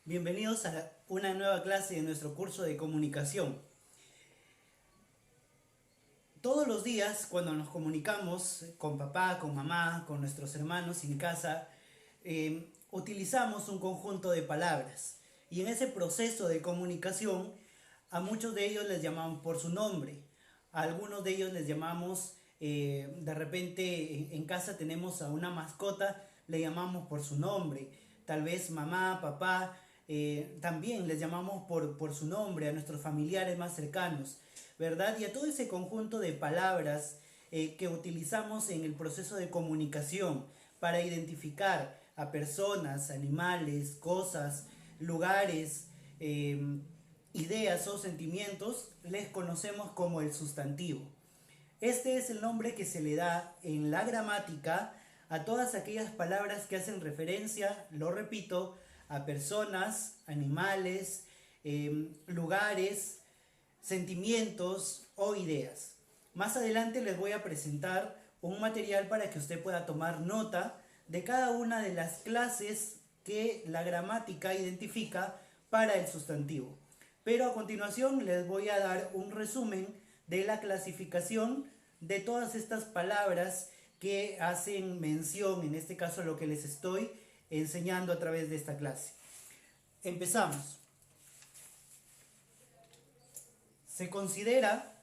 Bienvenidos a una nueva clase de nuestro curso de comunicación. Todos los días cuando nos comunicamos con papá, con mamá, con nuestros hermanos en casa, utilizamos un conjunto de palabras. Y en ese proceso de comunicación, a muchos de ellos les llamamos por su nombre. A algunos de ellos les llamamos, de repente en casa tenemos a una mascota, le llamamos por su nombre. Tal vez mamá, papá, también les llamamos por su nombre a nuestros familiares más cercanos, ¿verdad? Y a todo ese conjunto de palabras que utilizamos en el proceso de comunicación para identificar a personas, animales, cosas, lugares, ideas o sentimientos, les conocemos como el sustantivo. Este es el nombre que se le da en la gramática a todas aquellas palabras que hacen referencia, lo repito, a personas, animales, lugares, sentimientos o ideas. Más adelante les voy a presentar un material para que usted pueda tomar nota de cada una de las clases que la gramática identifica para el sustantivo. Pero a continuación les voy a dar un resumen de la clasificación de todas estas palabras que hacen mención, en este caso, a lo que les estoy enseñando a través de esta clase. Empezamos. Se considera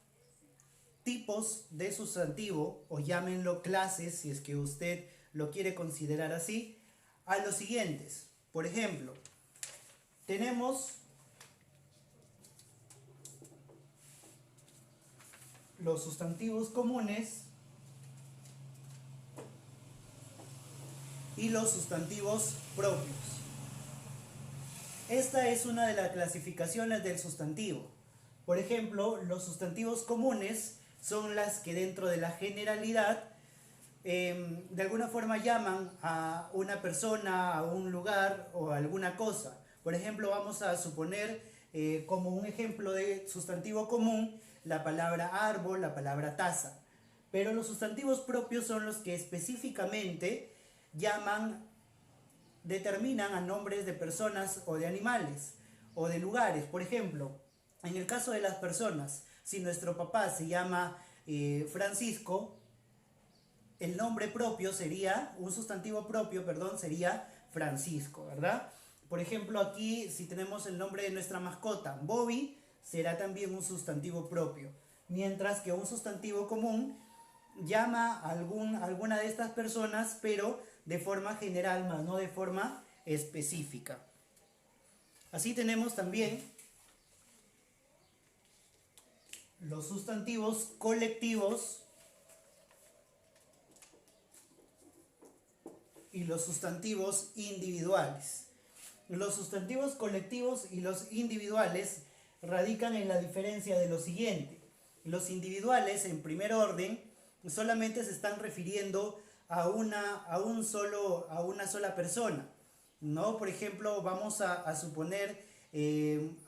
tipos de sustantivo, o llámenlo clases si es que usted lo quiere considerar así, a los siguientes. Por ejemplo, tenemos los sustantivos comunes y los sustantivos propios. Esta es una de las clasificaciones del sustantivo. Por ejemplo, los sustantivos comunes son las que dentro de la generalidad de alguna forma llaman a una persona, a un lugar o a alguna cosa. Por ejemplo, vamos a suponer como un ejemplo de sustantivo común la palabra árbol, la palabra taza. Pero los sustantivos propios son los que específicamente determinan a nombres de personas o de animales o de lugares. Por ejemplo, en el caso de las personas, si nuestro papá se llama Francisco, el nombre propio sería, un sustantivo propio, perdón, sería Francisco, ¿verdad? Por ejemplo, aquí si tenemos el nombre de nuestra mascota, Bobby, será también un sustantivo propio. Mientras que un sustantivo común llama a alguna de estas personas, pero de forma general, más no de forma específica. Así tenemos también los sustantivos colectivos y los sustantivos individuales. Los sustantivos colectivos y los individuales radican en la diferencia de lo siguiente. Los individuales, en primer orden, solamente se están refiriendo a una sola persona, ¿no? Por ejemplo, vamos a suponer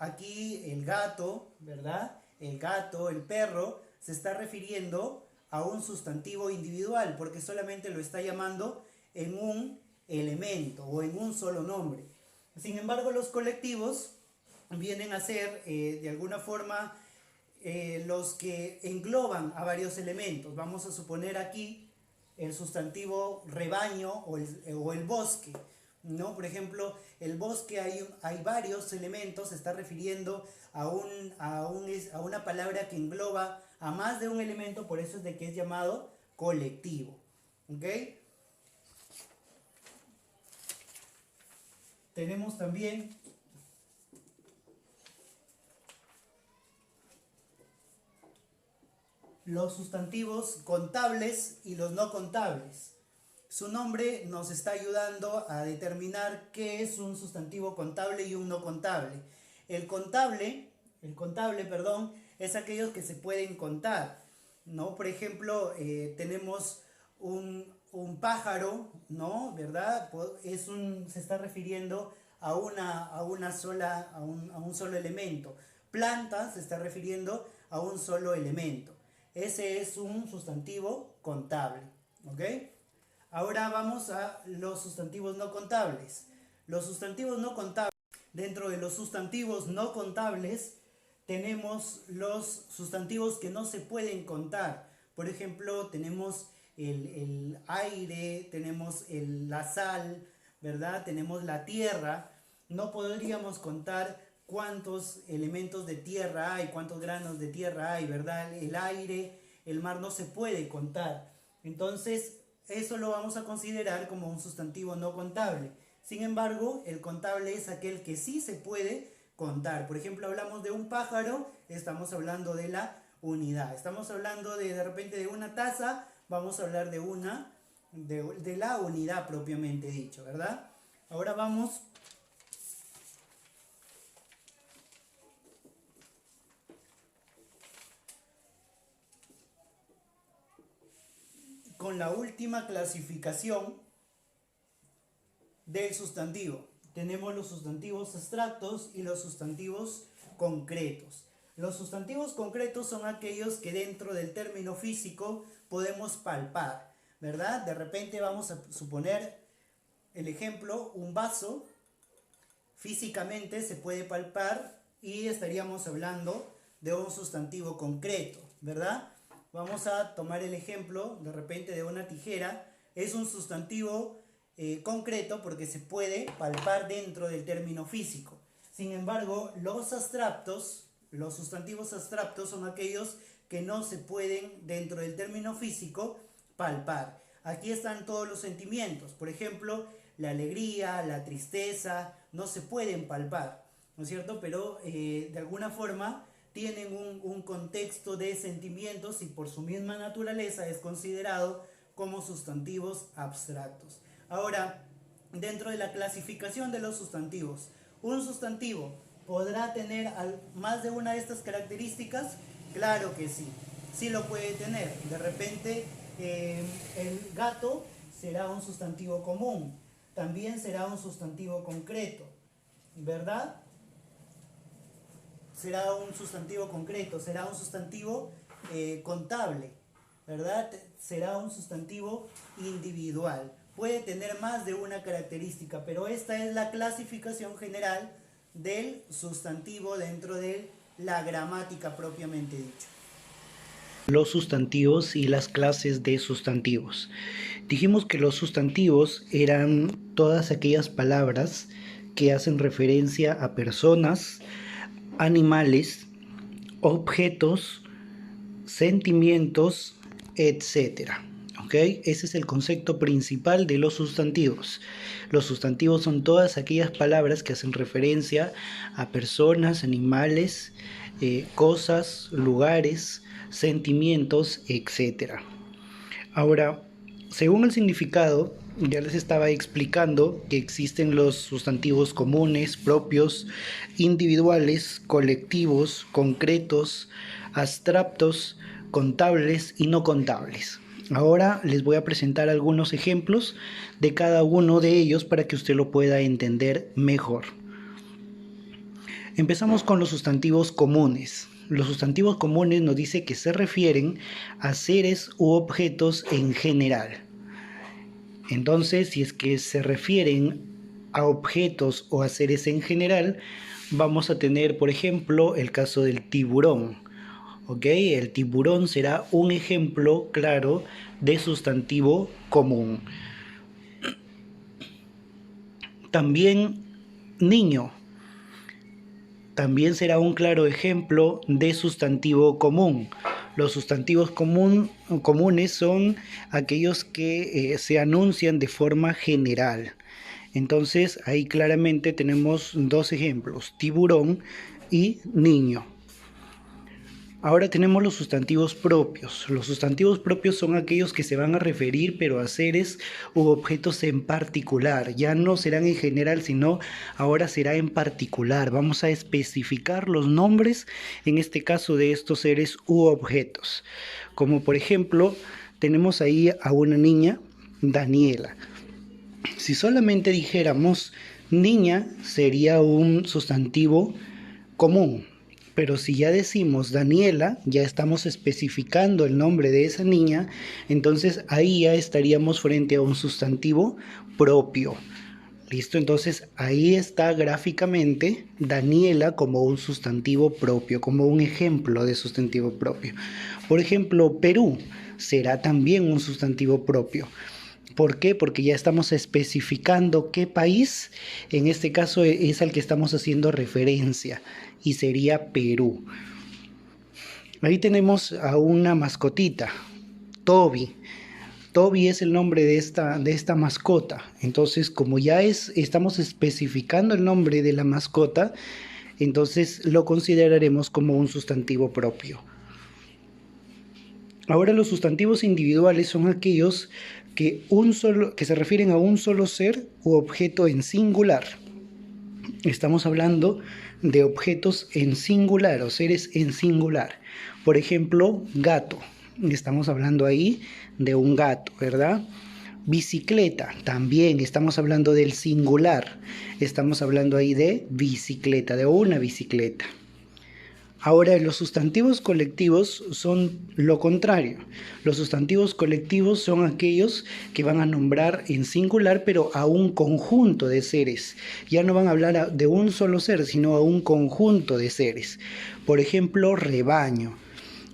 aquí el gato, ¿verdad? El gato, el perro, se está refiriendo a un sustantivo individual porque solamente lo está llamando en un elemento o en un solo nombre. Sin embargo, los colectivos vienen a ser de alguna forma los que engloban a varios elementos. Vamos a suponer aquí el sustantivo rebaño o el bosque, ¿no? Por ejemplo, el bosque hay varios elementos, se está refiriendo a una palabra que engloba a más de un elemento, por eso es de que es llamado colectivo. ¿Ok? Tenemos también los sustantivos contables y los no contables. Su nombre nos está ayudando a determinar qué es un sustantivo contable y un no contable. El contable, perdón, es aquellos que se pueden contar, ¿no? Por ejemplo, tenemos un pájaro, ¿no? ¿Verdad? Se está refiriendo a un solo elemento. Planta se está refiriendo a un solo elemento. Ese es un sustantivo contable, ¿ok? Ahora vamos a los sustantivos no contables. Los sustantivos no contables Dentro de los sustantivos no contables tenemos los sustantivos que no se pueden contar. Por ejemplo, tenemos el aire, tenemos la sal, ¿verdad? Tenemos la tierra. No podríamos contar cuántos elementos de tierra hay, cuántos granos de tierra hay, ¿verdad? El aire, el mar no se puede contar. Entonces, eso lo vamos a considerar como un sustantivo no contable. Sin embargo, el contable es aquel que sí se puede contar. Por ejemplo, hablamos de un pájaro, estamos hablando de la unidad. Estamos hablando de repente de una taza, vamos a hablar de la unidad propiamente dicho, ¿verdad? Ahora vamos con la última clasificación del sustantivo. Tenemos los sustantivos abstractos y los sustantivos concretos. Los sustantivos concretos son aquellos que dentro del término físico podemos palpar, ¿verdad? De repente vamos a suponer el ejemplo, un vaso físicamente se puede palpar y estaríamos hablando de un sustantivo concreto, ¿verdad? Vamos a tomar el ejemplo de repente de una tijera. Es un sustantivo concreto porque se puede palpar dentro del término físico. Sin embargo, los sustantivos abstractos son aquellos que no se pueden dentro del término físico palpar. Aquí están todos los sentimientos. Por ejemplo, la alegría, la tristeza, no se pueden palpar, ¿no es cierto? Pero de alguna forma tienen un contexto de sentimientos y por su misma naturaleza es considerado como sustantivos abstractos. Ahora, dentro de la clasificación de los sustantivos, ¿un sustantivo podrá tener más de una de estas características? Claro que sí, sí lo puede tener. De repente, el gato será un sustantivo común, también será un sustantivo concreto, ¿verdad? Será un sustantivo concreto, será un sustantivo contable, ¿verdad? Será un sustantivo individual. Puede tener más de una característica, pero esta es la clasificación general del sustantivo dentro de la gramática propiamente dicha. Los sustantivos y las clases de sustantivos. Dijimos que los sustantivos eran todas aquellas palabras que hacen referencia a personas, animales, objetos, sentimientos, etc. ¿Ok? Ese es el concepto principal de los sustantivos. Los sustantivos son todas aquellas palabras que hacen referencia a personas, animales, cosas, lugares, sentimientos, etc. Ahora, según el significado, ya les estaba explicando que existen los sustantivos comunes, propios, individuales, colectivos, concretos, abstractos, contables y no contables. Ahora les voy a presentar algunos ejemplos de cada uno de ellos para que usted lo pueda entender mejor. Empezamos con los sustantivos comunes. Los sustantivos comunes nos dice que se refieren a seres u objetos en general. Entonces, si es que se refieren a objetos o a seres en general, vamos a tener, por ejemplo, el caso del tiburón. ¿Ok? El tiburón será un ejemplo claro de sustantivo común. También niño. También será un claro ejemplo de sustantivo común. Los sustantivos comunes son aquellos que se anuncian de forma general. Entonces ahí claramente tenemos dos ejemplos, tiburón y niño. Ahora tenemos los sustantivos propios. Los sustantivos propios son aquellos que se van a referir pero a seres u objetos en particular. Ya no serán en general, sino ahora será en particular. Vamos a especificar los nombres, en este caso de estos seres u objetos. Como por ejemplo, tenemos ahí a una niña, Daniela. Si solamente dijéramos niña, sería un sustantivo común. Pero si ya decimos Daniela, ya estamos especificando el nombre de esa niña, entonces ahí ya estaríamos frente a un sustantivo propio. ¿Listo? Entonces ahí está gráficamente Daniela como un sustantivo propio, como un ejemplo de sustantivo propio. Por ejemplo, Perú será también un sustantivo propio. ¿Por qué? Porque ya estamos especificando qué país, en este caso es al que estamos haciendo referencia, y sería Perú. Ahí tenemos a una mascotita, Toby. Toby es el nombre de esta mascota. Entonces, como ya estamos especificando el nombre de la mascota, entonces lo consideraremos como un sustantivo propio. Ahora los sustantivos individuales son aquellos que se refieren a un solo ser u objeto en singular. Estamos hablando de objetos en singular o seres en singular. Por ejemplo, gato. Estamos hablando ahí de un gato, ¿verdad? Bicicleta, también estamos hablando del singular. Estamos hablando ahí de bicicleta, de una bicicleta. Ahora, los sustantivos colectivos son lo contrario. Los sustantivos colectivos son aquellos que van a nombrar en singular, pero a un conjunto de seres. Ya no van a hablar de un solo ser, sino a un conjunto de seres. Por ejemplo, rebaño.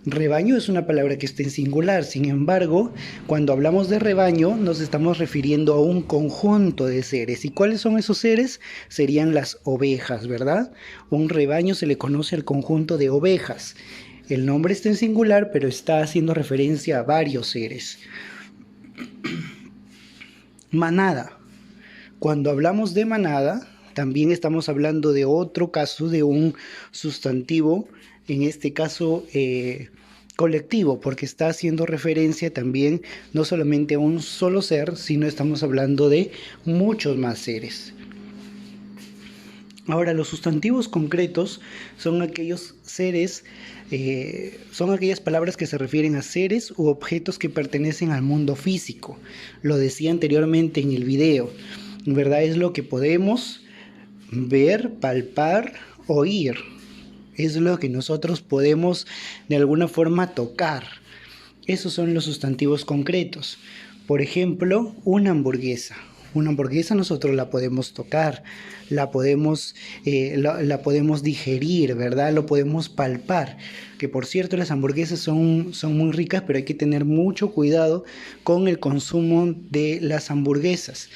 Rebaño es una palabra que está en singular, sin embargo, cuando hablamos de rebaño nos estamos refiriendo a un conjunto de seres. ¿Y cuáles son esos seres? Serían las ovejas, ¿verdad? Un rebaño se le conoce al conjunto de ovejas. El nombre está en singular, pero está haciendo referencia a varios seres. Manada. Cuando hablamos de manada, también estamos hablando de otro caso de un sustantivo, en este caso colectivo, porque está haciendo referencia también no solamente a un solo ser, sino estamos hablando de muchos más seres. Ahora, los sustantivos concretos son aquellos seres, son aquellas palabras que se refieren a seres u objetos que pertenecen al mundo físico. Lo decía anteriormente en el video, ¿verdad? Es lo que podemos ver, palpar, oír. Es lo que nosotros podemos de alguna forma tocar. Esos son los sustantivos concretos. Por ejemplo, una hamburguesa. Una hamburguesa nosotros la podemos tocar, la podemos digerir, ¿verdad? Lo podemos palpar. Que por cierto, las hamburguesas son muy ricas, pero hay que tener mucho cuidado con el consumo de las hamburguesas.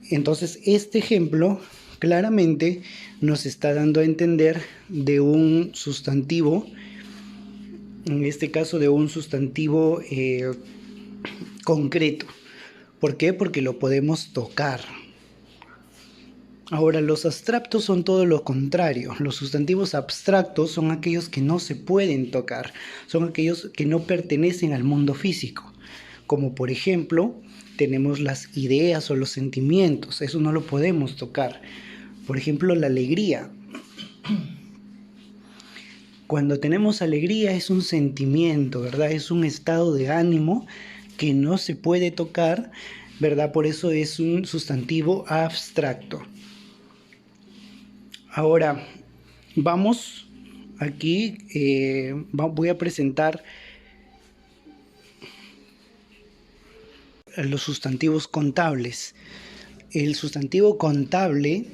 Entonces, este ejemplo claramente nos está dando a entender de un sustantivo, en este caso de un sustantivo concreto. ¿Por qué? Porque lo podemos tocar. Ahora, los abstractos son todo lo contrario. Los sustantivos abstractos son aquellos que no se pueden tocar, son aquellos que no pertenecen al mundo físico. Como por ejemplo, tenemos las ideas o los sentimientos, eso no lo podemos tocar. Por ejemplo, la alegría. Cuando tenemos alegría es un sentimiento, ¿verdad? Es un estado de ánimo que no se puede tocar, ¿verdad? Por eso es un sustantivo abstracto. Ahora, vamos aquí, voy a presentar los sustantivos contables. El sustantivo contable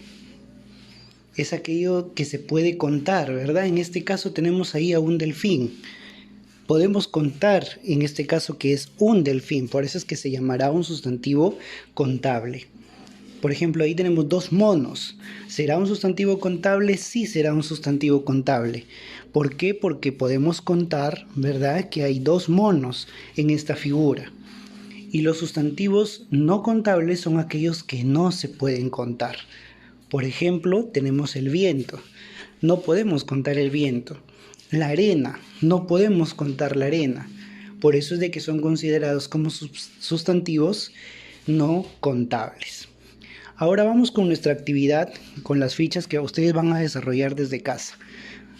es aquello que se puede contar, ¿verdad? En este caso tenemos ahí a un delfín. Podemos contar, en este caso, que es un delfín, por eso es que se llamará un sustantivo contable. Por ejemplo, ahí tenemos dos monos. ¿Será un sustantivo contable? Sí, será un sustantivo contable. ¿Por qué? Porque podemos contar, ¿verdad?, que hay dos monos en esta figura. Y los sustantivos no contables son aquellos que no se pueden contar. Por ejemplo, tenemos el viento. No podemos contar el viento. La arena. No podemos contar la arena. Por eso es de que son considerados como sustantivos no contables. Ahora vamos con nuestra actividad, con las fichas que ustedes van a desarrollar desde casa.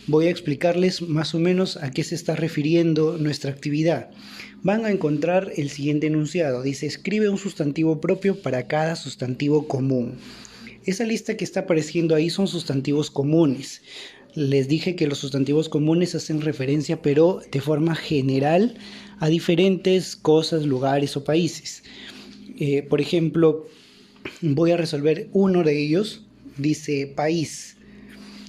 Voy a explicarles más o menos a qué se está refiriendo nuestra actividad. Van a encontrar el siguiente enunciado. Dice, escribe un sustantivo propio para cada sustantivo común. Esa lista que está apareciendo ahí son sustantivos comunes. Les dije que los sustantivos comunes hacen referencia, pero de forma general, a diferentes cosas, lugares o países. Por ejemplo, Voy a resolver uno de ellos. Dice país,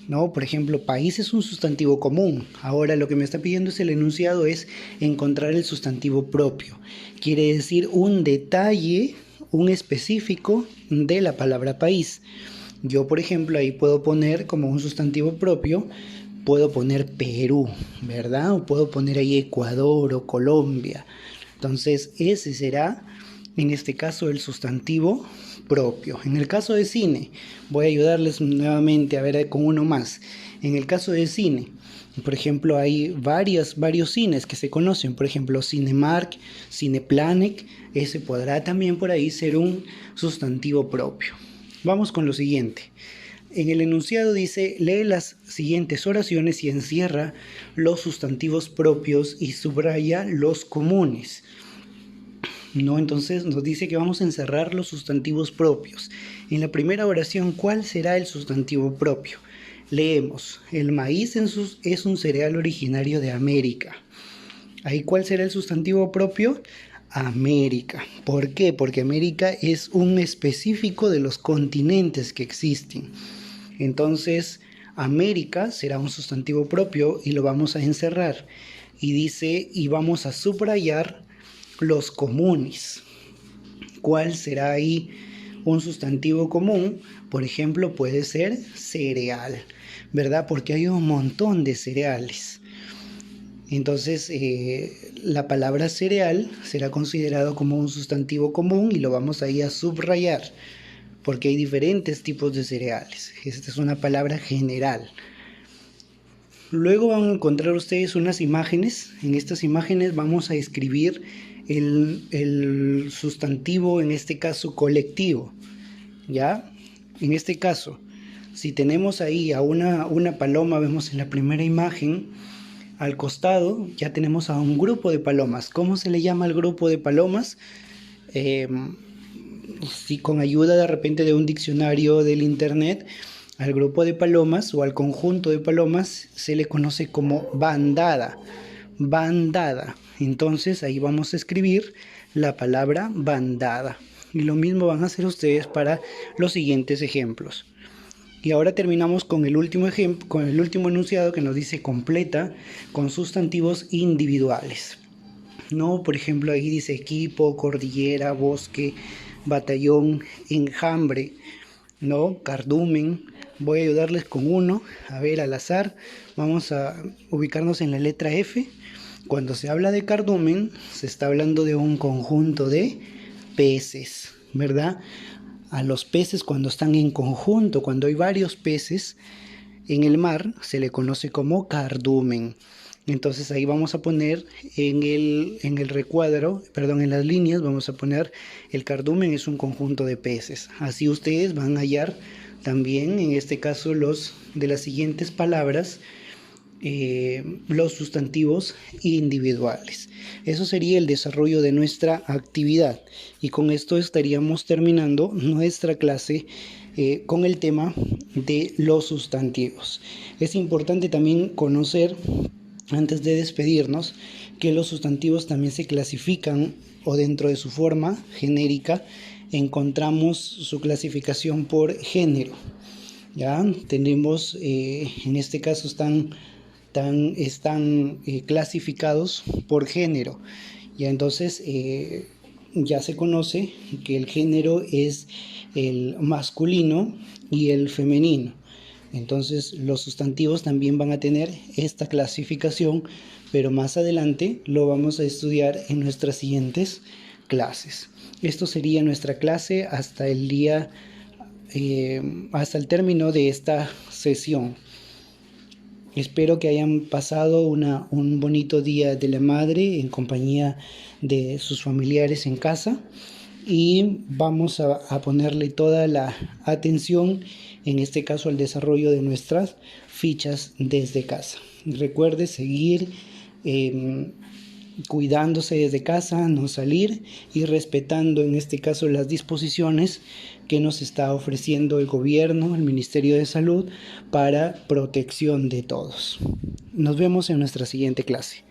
¿no? Por ejemplo, país es un sustantivo común. Ahora lo que me está pidiendo es el enunciado es encontrar el sustantivo propio. Quiere decir un detalle, un específico de la palabra país. Yo, por ejemplo, ahí puedo poner como un sustantivo propio, puedo poner Perú, ¿verdad? O puedo poner ahí Ecuador o Colombia. Entonces, ese será, en este caso, el sustantivo propio. En el caso de cine, voy a ayudarles nuevamente a ver con uno más. En el caso de cine, por ejemplo, hay varios cines que se conocen, por ejemplo, Cinemark, Cineplanet, ese podrá también por ahí ser un sustantivo propio. Vamos con lo siguiente. En el enunciado dice, lee las siguientes oraciones y encierra los sustantivos propios y subraya los comunes. ¿No? Entonces nos dice que vamos a encerrar los sustantivos propios. En la primera oración, ¿cuál será el sustantivo propio? Leemos, el maíz es un cereal originario de América. Ahí, ¿cuál será el sustantivo propio? América. ¿Por qué? Porque América es un específico de los continentes que existen. Entonces, América será un sustantivo propio y lo vamos a encerrar. Y dice, y vamos a subrayar los comunes. ¿Cuál será ahí un sustantivo común? Por ejemplo, puede ser cereal, ¿verdad? Porque hay un montón de cereales. Entonces, la palabra cereal será considerado como un sustantivo común y lo vamos ahí a subrayar, porque hay diferentes tipos de cereales. Esta es una palabra general. Luego van a encontrar ustedes unas imágenes. En estas imágenes vamos a escribir el sustantivo, en este caso colectivo, ¿ya? En este caso, si tenemos ahí a una paloma, vemos en la primera imagen, al costado ya tenemos a un grupo de palomas. ¿Cómo se le llama al grupo de palomas? Si con ayuda de repente de un diccionario del internet, al grupo de palomas o al conjunto de palomas se le conoce como bandada. Bandada. Entonces ahí vamos a escribir la palabra bandada. Y lo mismo van a hacer ustedes para los siguientes ejemplos. Y ahora terminamos con el último ejemplo, con el último enunciado que nos dice completa con sustantivos individuales. No, por ejemplo, ahí dice equipo, cordillera, bosque, batallón, enjambre, ¿no? Cardumen. Voy a ayudarles con uno, a ver, al azar. Vamos a ubicarnos en la letra F. Cuando se habla de cardumen, se está hablando de un conjunto de peces, ¿verdad? A los peces, cuando están en conjunto, cuando hay varios peces en el mar, se le conoce como cardumen. Entonces ahí vamos a poner en el recuadro, perdón, en las líneas, vamos a poner el cardumen es un conjunto de peces. Así ustedes van a hallar también, en este caso, los de las siguientes palabras, los sustantivos individuales. Eso sería el desarrollo de nuestra actividad y con esto estaríamos terminando nuestra clase con el tema de los sustantivos. Es importante también conocer, antes de despedirnos, que los sustantivos también se clasifican o dentro de su forma genérica encontramos su clasificación por género. Ya tenemos, en este caso están clasificados por género. Ya entonces ya se conoce que el género es el masculino y el femenino. Entonces los sustantivos también van a tener esta clasificación, pero más adelante lo vamos a estudiar en nuestras siguientes clases. Esto sería nuestra clase hasta el día, hasta el término de esta sesión. Espero que hayan pasado un bonito día de la madre en compañía de sus familiares en casa y vamos a ponerle toda la atención, en este caso al desarrollo de nuestras fichas desde casa. Recuerde seguir cuidándose desde casa, no salir y respetando en este caso las disposiciones que nos está ofreciendo el gobierno, el Ministerio de Salud para protección de todos. Nos vemos en nuestra siguiente clase.